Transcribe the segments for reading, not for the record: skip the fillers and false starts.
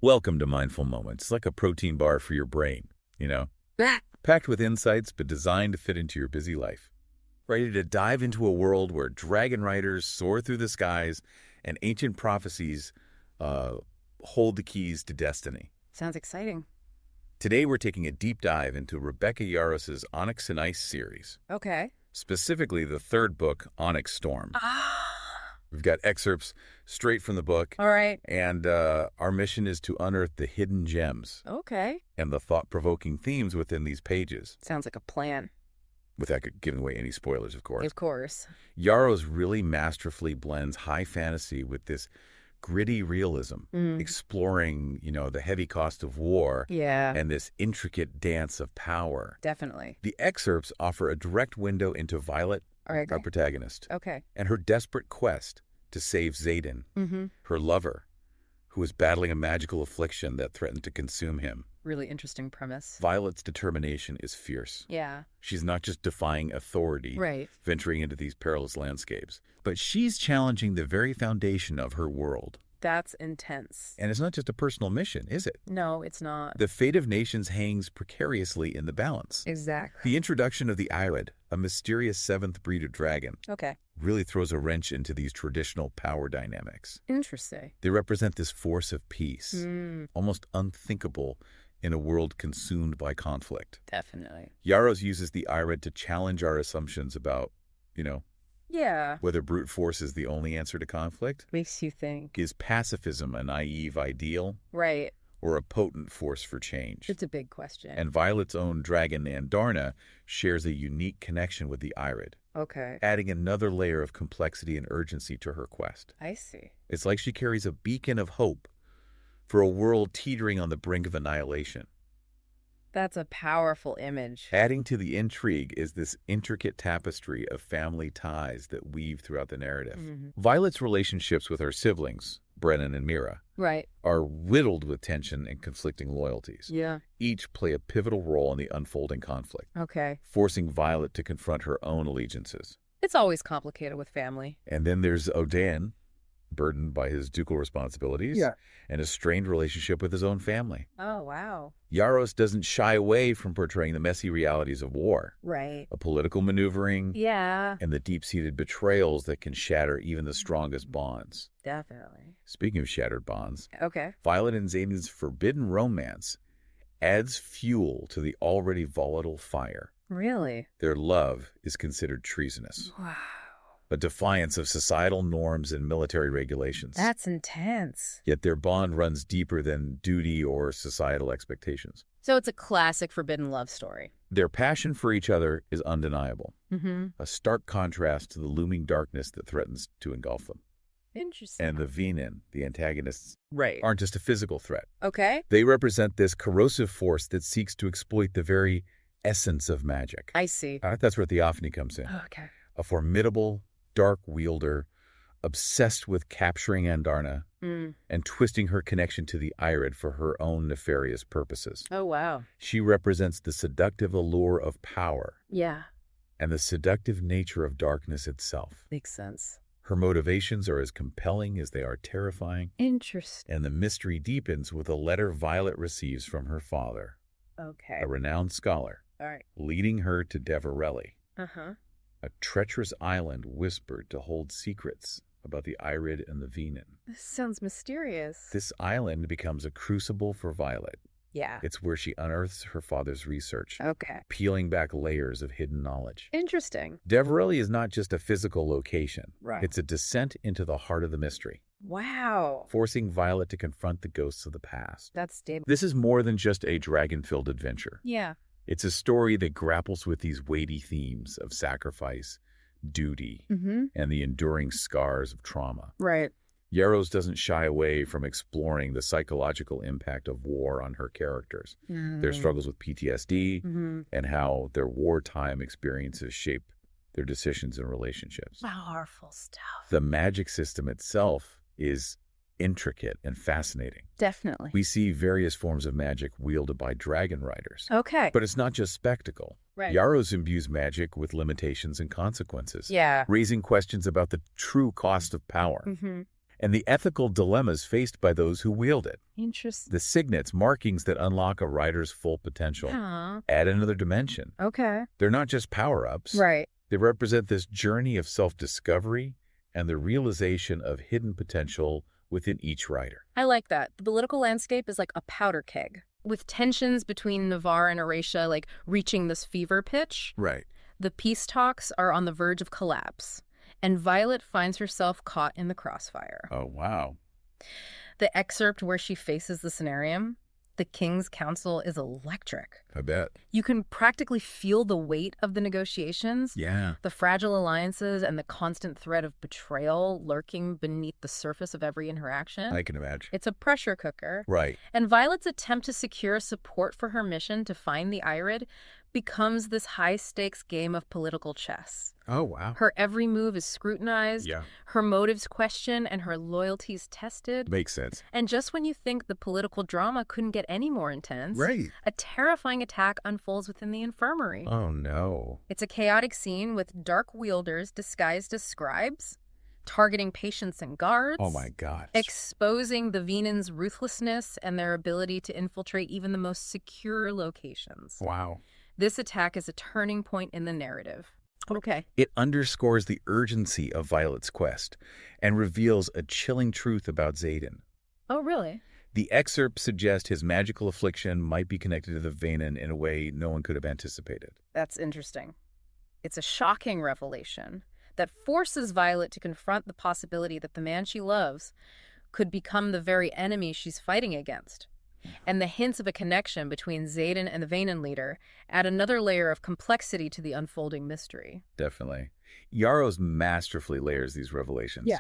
Welcome to Mindful Moments. It's like a protein bar for your brain, you know? Ah, Packed with insights, but designed to fit into your busy life. Ready to dive into a world where dragon riders soar through the skies and ancient prophecies uh, hold the keys to destiny. sounds exciting. Today, we're taking a deep dive into Rebecca Yarros' Onyx and Ice series, Okay. specifically the third book, Onyx Storm. Ah, We've got excerpts straight from the book, all right. and our mission is to unearth the hidden gems Okay. and the thought-provoking themes within these pages, Sounds like a plan. without giving away any spoilers, of course. Of course. Yarros really masterfully blends high fantasy with this gritty realism, Mm. exploring, the heavy cost of war Yeah, and this intricate dance of power. definitely. The excerpts offer a direct window into Violet, All right, our great. protagonist, Okay. and her desperate quest to save Xaden, Mm-hmm. her lover, who is battling a magical affliction that threatened to consume him. Really interesting premise. Violet's determination is fierce. Yeah. She's not just defying authority, Right. venturing into these perilous landscapes, but she's challenging the very foundation of her world. That's intense. And it's not just a personal mission, is it? No, it's not. The fate of nations hangs precariously in the balance. Exactly. The introduction of the Irid, a mysterious seventh breed of dragon, Okay. really throws a wrench into these traditional power dynamics. Interesting. They represent this force of peace, Mm, almost unthinkable in a world consumed by conflict. definitely. Yarros uses the Irid to challenge our assumptions about, Yeah. whether brute force is the only answer to conflict. Makes you think. Is pacifism a naive ideal Right. or a potent force for change? It's a big question. And Violet's own dragon Andarna shares a unique connection with the Irid, Okay. adding another layer of complexity and urgency to her quest. I see. It's like she carries a beacon of hope for a world teetering on the brink of annihilation. That's a powerful image. Adding to the intrigue is this intricate tapestry of family ties that weave throughout the narrative. Mhm. Violet's relationships with her siblings, Brennan and Mira, Right. are riddled with tension and conflicting loyalties. Yeah. Each play a pivotal role in the unfolding conflict, Okay. forcing Violet to confront her own allegiances. It's always complicated with family. And then there's Odan, burdened by his ducal responsibilities and a strained relationship with his own family. Oh, wow. Yarros doesn't shy away from portraying the messy realities of war, Right. a political maneuvering, Yeah, and the deep-seated betrayals that can shatter even the strongest bonds. definitely. Speaking of shattered bonds, Okay. Violet and Xaden's forbidden romance adds fuel to the already volatile fire. Really? Their love is considered treasonous, Wow. a defiance of societal norms and military regulations. That's intense. Yet their bond runs deeper than duty or societal expectations. So it's a classic forbidden love story. Their passion for each other is undeniable, Mm-hmm. a stark contrast to the looming darkness that threatens to engulf them. Interesting. And the Venin, the antagonists, Right. aren't just a physical threat. Okay. They represent this corrosive force that seeks to exploit the very essence of magic. I see. That's where Theophany comes in. Okay. A formidable, dark wielder, obsessed with capturing Andarna Mm. and twisting her connection to the Irid for her own nefarious purposes. Oh, wow. She represents the seductive allure of power Yeah. and the seductive nature of darkness itself. Makes sense. Her motivations are as compelling as they are terrifying, Interesting. and the mystery deepens with a letter Violet receives from her father, Okay. a renowned scholar, All right. leading her to Deverelli, Uh-huh. a treacherous island whispered to hold secrets about the Irid and the Venin. This sounds mysterious. This island becomes a crucible for Violet. Yeah. It's where she unearths her father's research, Okay. peeling back layers of hidden knowledge. Interesting. Deverelli is not just a physical location. Right. It's a descent into the heart of the mystery, Wow. forcing Violet to confront the ghosts of the past. That's stable. This is more than just a dragon-filled adventure. Yeah. It's a story that grapples with these weighty themes of sacrifice, duty, Mm-hmm. and the enduring scars of trauma. Right. Yarros doesn't shy away from exploring the psychological impact of war on her characters, their struggles with PTSD, Mm-hmm. and how their wartime experiences shape their decisions and relationships. Powerful stuff. The magic system itself is intricate and fascinating. Definitely. We see various forms of magic wielded by dragon riders. Okay. But it's not just spectacle. Right. Yarros imbues magic with limitations and consequences, Yeah. raising questions about the true cost of power. Mm-hmm. and the ethical dilemmas faced by those who wield it. Interesting. The signets, markings that unlock a writer's full potential, add another dimension. Okay. They're not just power-ups. Right. They represent this journey of self-discovery and the realization of hidden potential within each writer. I like that. The political landscape is like a powder keg, with tensions between Navarre and Eurasia like reaching this fever pitch. Right. The peace talks are on the verge of collapse, and Violet finds herself caught in the crossfire. Oh, wow. The excerpt where she faces the scenarium, the King's Council, is electric. I bet. You can practically feel the weight of the negotiations, Yeah. the fragile alliances, and the constant threat of betrayal lurking beneath the surface of every interaction. I can imagine. It's a pressure cooker. Right. And Violet's attempt to secure support for her mission to find the Irid becomes this high-stakes game of political chess. Oh, wow. Her every move is scrutinized, Yeah. her motives questioned, and her loyalties tested. Makes sense. And just when you think the political drama couldn't get any more intense, Right. a terrifying attack unfolds within the infirmary. Oh, no. It's a chaotic scene with dark wielders disguised as scribes, targeting patients and guards. Oh, my God. Exposing the Venans' ruthlessness and their ability to infiltrate even the most secure locations. Wow. This attack is a turning point in the narrative. Okay. It underscores the urgency of Violet's quest and reveals a chilling truth about Xaden. Oh, really? The excerpts suggest his magical affliction might be connected to the Venan in a way no one could have anticipated. That's interesting. It's a shocking revelation that forces Violet to confront the possibility that the man she loves could become the very enemy she's fighting against. And the hints of a connection between Xaden and the Venan leader add another layer of complexity to the unfolding mystery. Definitely. Yarros masterfully layers these revelations,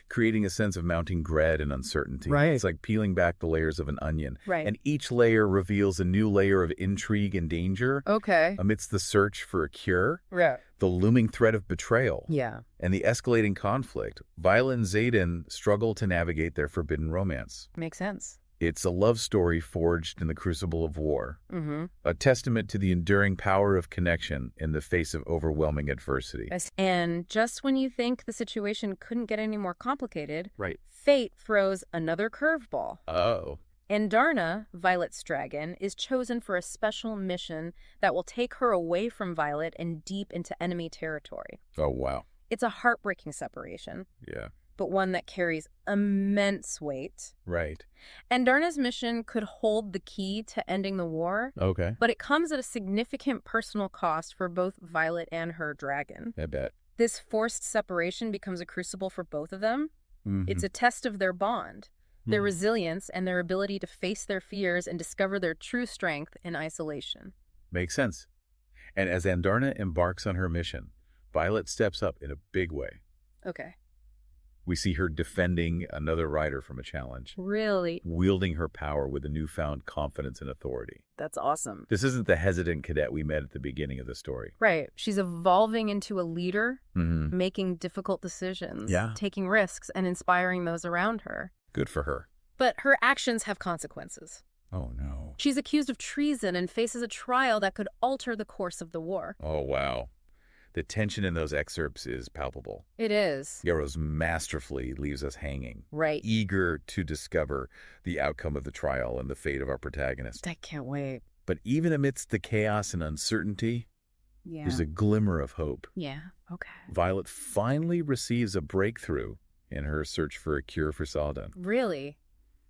creating a sense of mounting dread and uncertainty. Right. It's like peeling back the layers of an onion. Right. And each layer reveals a new layer of intrigue and danger Okay. amidst the search for a cure, Right. the looming threat of betrayal, Yeah. and the escalating conflict. Violet and Xaden struggle to navigate their forbidden romance. Makes sense. It's a love story forged in the crucible of war, Mm-hmm. a testament to the enduring power of connection in the face of overwhelming adversity. And just when you think the situation couldn't get any more complicated, Right. fate throws another curveball. Oh. Andarna, Violet's dragon, is chosen for a special mission that will take her away from Violet and deep into enemy territory. Oh, wow. It's a heartbreaking separation, Yeah. but one that carries immense weight. Right. Andarna's mission could hold the key to ending the war, Okay. but it comes at a significant personal cost for both Violet and her dragon. I bet. This forced separation becomes a crucible for both of them. Mhm. It's a test of their bond, their resilience, and their ability to face their fears and discover their true strength in isolation. Makes sense. And as Andarna embarks on her mission, Violet steps up in a big way. Okay. We see her defending another rider from a challenge, Really? wielding her power with a newfound confidence and authority. That's awesome. This isn't the hesitant cadet we met at the beginning of the story. Right. She's evolving into a leader, Mm-hmm. making difficult decisions, Yeah. taking risks, and inspiring those around her. Good for her. But her actions have consequences. Oh, no. She's accused of treason and faces a trial that could alter the course of the war. Oh, wow. The tension in those excerpts is palpable. It is. Yarros masterfully leaves us hanging, Right. eager to discover the outcome of the trial and the fate of our protagonist. I can't wait. But even amidst the chaos and uncertainty, Yeah. there's a glimmer of hope. Yeah. Okay. Violet finally receives a breakthrough in her search for a cure for Saldan. Really?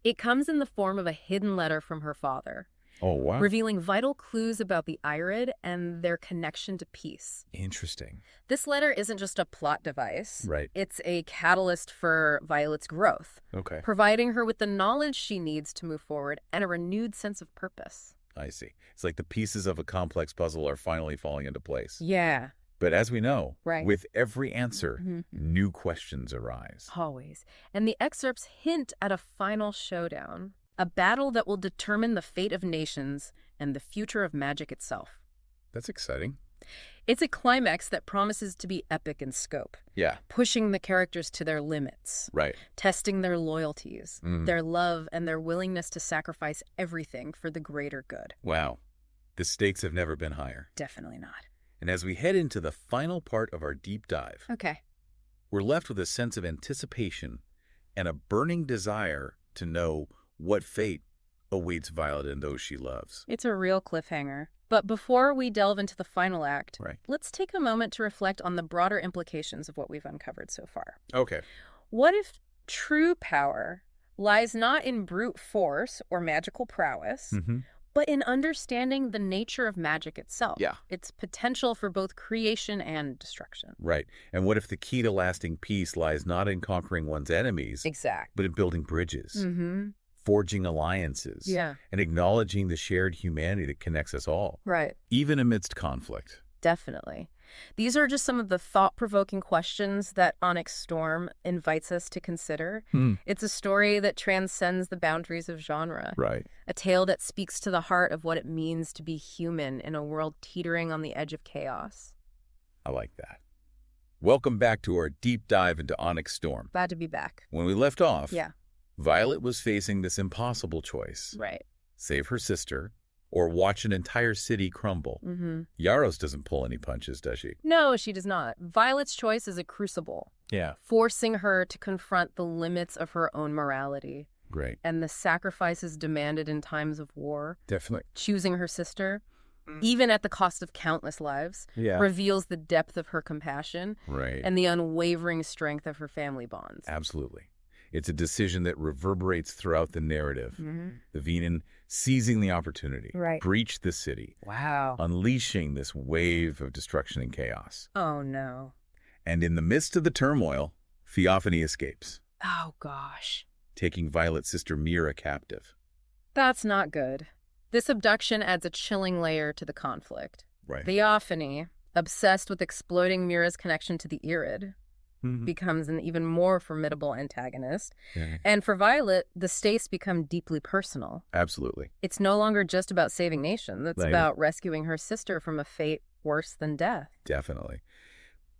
It comes in the form of a hidden letter from her father, Oh, wow. revealing vital clues about the Irid and their connection to peace. Interesting. This letter isn't just a plot device. Right. It's a catalyst for Violet's growth, Okay. providing her with the knowledge she needs to move forward and a renewed sense of purpose. I see. It's like the pieces of a complex puzzle are finally falling into place. Yeah. But as we know, Right. with every answer, Mhm. new questions arise. Always. And the excerpts hint at a final showdown, a battle that will determine the fate of nations and the future of magic itself. That's exciting. It's a climax that promises to be epic in scope, Yeah. pushing the characters to their limits, Right. testing their loyalties, Mhm. their love, and their willingness to sacrifice everything for the greater good. Wow. The stakes have never been higher. Definitely not. And as we head into the final part of our deep dive, Okay. we're left with a sense of anticipation and a burning desire to know what fate awaits Violet and those she loves. It's a real cliffhanger. But before we delve into the final act, Right. let's take a moment to reflect on the broader implications of what we've uncovered so far. Okay. What if true power lies not in brute force or magical prowess, but in understanding the nature of magic itself? Yeah. Its potential for both creation and destruction. Right. And what if the key to lasting peace lies not in conquering one's enemies, Exact. but in building bridges, Mm-hmm. forging alliances, Yeah. and acknowledging the shared humanity that connects us all, Right. even amidst conflict? Definitely. These are just some of the thought-provoking questions that Onyx Storm invites us to consider. It's a story that transcends the boundaries of genre. Right. A tale that speaks to the heart of what it means to be human in a world teetering on the edge of chaos. I like that. Welcome back to our deep dive into Onyx Storm. Glad to be back. When we left off, Yeah. Violet was facing this impossible choice. Right. Save her sister or watch an entire city crumble. Mm-hmm. Yarros doesn't pull any punches, does she? No, she does not. Violet's choice is a crucible, Yeah. forcing her to confront the limits of her own morality Great. and the sacrifices demanded in times of war. Definitely. Choosing her sister, even at the cost of countless lives, Yeah. reveals the depth of her compassion Right. and the unwavering strength of her family bonds. Absolutely. It's a decision that reverberates throughout the narrative. Mm-hmm. The Venan seizing the opportunity, Right. breached the city, Wow. unleashing this wave of destruction and chaos. Oh, no. And in the midst of the turmoil, Theophany escapes, Oh, gosh. taking Violet's sister Mira captive. That's not good. This abduction adds a chilling layer to the conflict. Right. Theophany, obsessed with exploiting Mira's connection to the Irid, becomes an even more formidable antagonist. Yeah. And for Violet, the stakes become deeply personal. Absolutely. It's no longer just about saving nations. It's Right. about rescuing her sister from a fate worse than death. Definitely.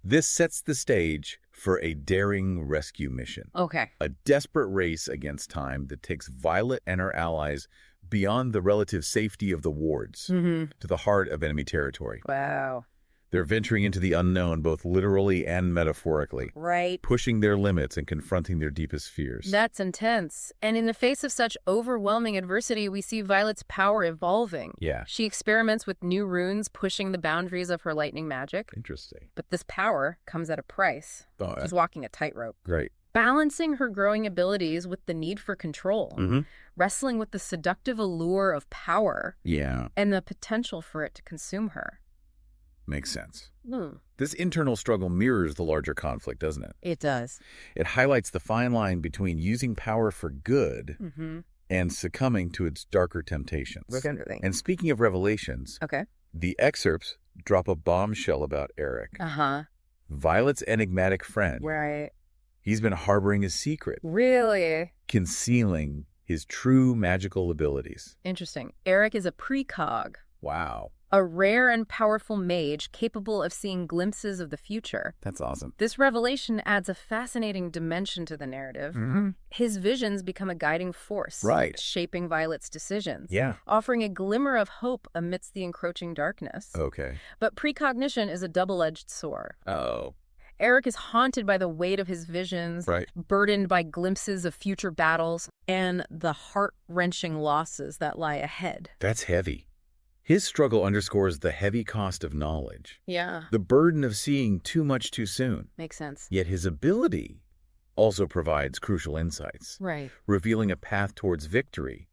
This sets the stage for a daring rescue mission. Okay. A desperate race against time that takes Violet and her allies beyond the relative safety of the wards Mm-hmm. to the heart of enemy territory. Wow. They're venturing into the unknown both literally and metaphorically, Right. pushing their limits and confronting their deepest fears. That's intense. And in the face of such overwhelming adversity, we see Violet's power evolving. Yeah. She experiments with new runes, pushing the boundaries of her lightning magic. Interesting. But this power comes at a price. Oh, She's walking a tightrope. great. Balancing her growing abilities with the need for control, Mm-hmm. wrestling with the seductive allure of power Yeah, and the potential for it to consume her. makes sense. Hmm. This internal struggle mirrors the larger conflict, doesn't it? It does. It highlights the fine line between using power for good Mm-hmm. and succumbing to its darker temptations. Definitely. And speaking of revelations, Okay. the excerpts drop a bombshell about Eric, Uh-huh. Violet's enigmatic friend. Right. He's been harboring a secret, Really? concealing his true magical abilities. Interesting. Eric is a precog, Wow, a rare and powerful mage capable of seeing glimpses of the future. that's awesome. This revelation adds a fascinating dimension to the narrative. Mm-hmm. His visions become a guiding force, Right. shaping Violet's decisions, Yeah. offering a glimmer of hope amidst the encroaching darkness. Okay. But precognition is a double-edged sword. Oh, Eric is haunted by the weight of his visions, right. burdened by glimpses of future battles, and the heart-wrenching losses that lie ahead. That's heavy. His struggle underscores the heavy cost of knowledge, Yeah, the burden of seeing too much too soon. makes sense. Yet his ability also provides crucial insights, Right. revealing a path towards victory,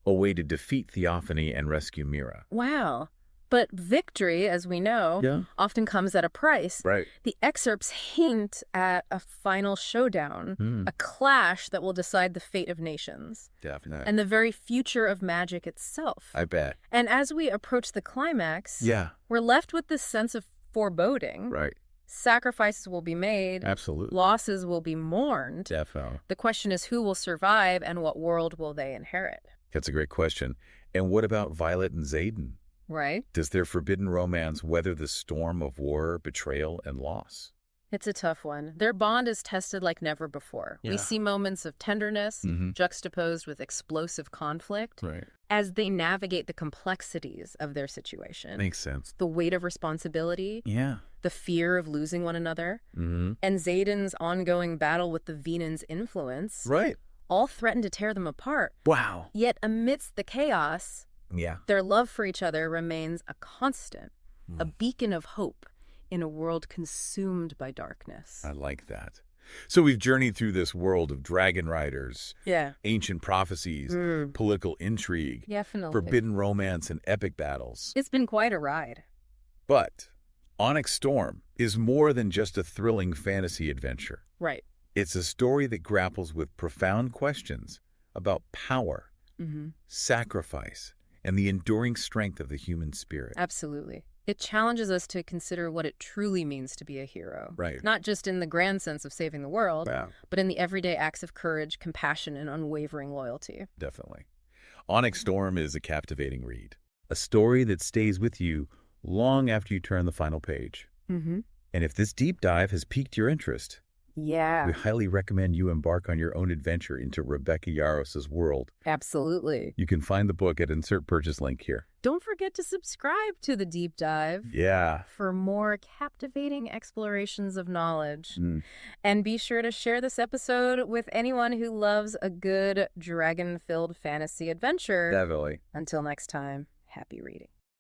a way to defeat Theophany and rescue Mira. Wow. But victory, as we know, Yeah. often comes at a price. Right. The excerpts hint at a final showdown, a clash that will decide the fate of nations, Definitely. and the very future of magic itself. I bet. And as we approach the climax, Yeah. we're left with this sense of foreboding. Right. Sacrifices will be made, Absolutely. losses will be mourned. Definitely. The question is who will survive and what world will they inherit, That's a great question. And what about Violet and Xaden? right? Does their forbidden romance weather the storm of war, betrayal, and loss? It's a tough one. Their bond is tested like never before. We Yeah. see moments of tenderness juxtaposed with explosive conflict Right. as they navigate the complexities of their situation. Makes sense. The weight of responsibility, Yeah. the fear of losing one another, Mm-hmm. and Xaden's ongoing battle with the Venon's influence Right. all threaten to tear them apart. Wow. Yet amidst the chaos, Yeah. their love for each other remains a constant, a beacon of hope in a world consumed by darkness. I like that. So we've journeyed through this world of dragon riders, Yeah. ancient prophecies, political intrigue, Definitely. forbidden romance, and epic battles. It's been quite a ride. But Onyx Storm is more than just a thrilling fantasy adventure. Right. It's a story that grapples with profound questions about power, sacrifice, and the enduring strength of the human spirit. Absolutely. It challenges us to consider what it truly means to be a hero. Right. Not just in the grand sense of saving the world, Yeah, but in the everyday acts of courage, compassion, and unwavering loyalty. definitely. Onyx Storm is a captivating read. A story that stays with you long after you turn the final page. Mm-hmm. And if this deep dive has piqued your interest, Yeah. we highly recommend you embark on your own adventure into Rebecca Yarros' world. Absolutely. You can find the book at insert purchase link here. Don't forget to subscribe to The Deep Dive Yeah. for more captivating explorations of knowledge. Mm. And be sure to share this episode with anyone who loves a good dragon-filled fantasy adventure. Definitely. Until next time, happy reading.